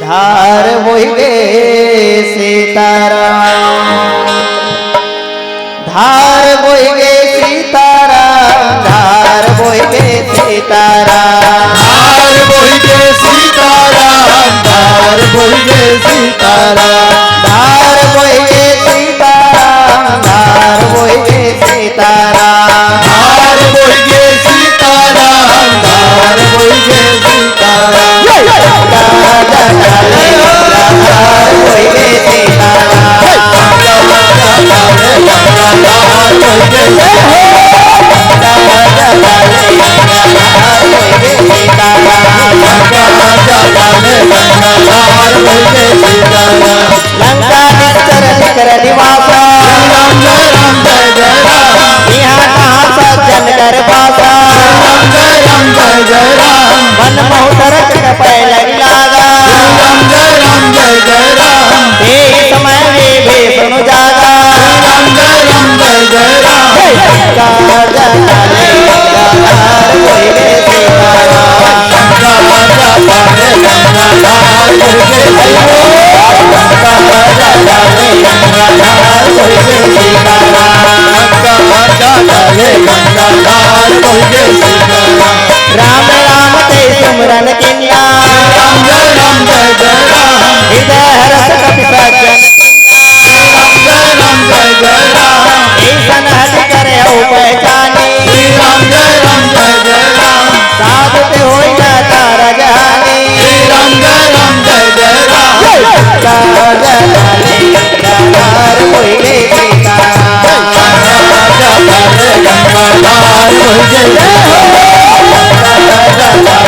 धार बोई गे सीताराम, धार बोई गे सीताराम, धार बोई गे सीताराम, धार बोई गे सीताराम, धार बोई गे सीताराम, धार बोई गे सीताराम, धार बोई गे सीताराम, धार बोई गे सीताराम, धार बोई गे सीताराम, धार बोई गे सीताराम, लंका निश्चर निकर निवास, राम जय राम जय जय राम, यहाँ कहाँ सज्जन कर पासा, राम जय राम जय जय राम, मन मोहतर पैलग लागा, राम जय राम जय जय राम, हे समय वे भी सुनु जागा, राम जय राम जय जय राम, धार बोई गे सीताराम, धार बोई गे सीताराम, राम राम ते सिमरन किन्ना, राम जय राम जय जय राम, हृदय हरस कपि सज्जन किन्ना, राम जय राम जय जय राम, ईसन हट करे हो पहचानी, राम जय राम जय जय राम, साधु ते होई न तारा जानी, राम जय राम जय जय राम, धार बोई गे सीताराम, धार बोई गे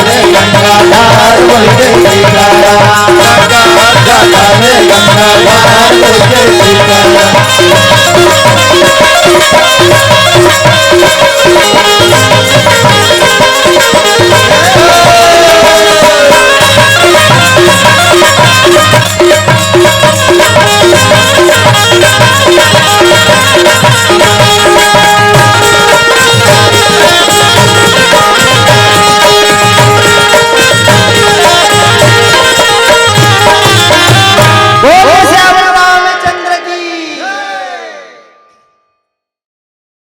गंगाधार बोई गे सीताराम, गंगाधार बोई गे सीताराम,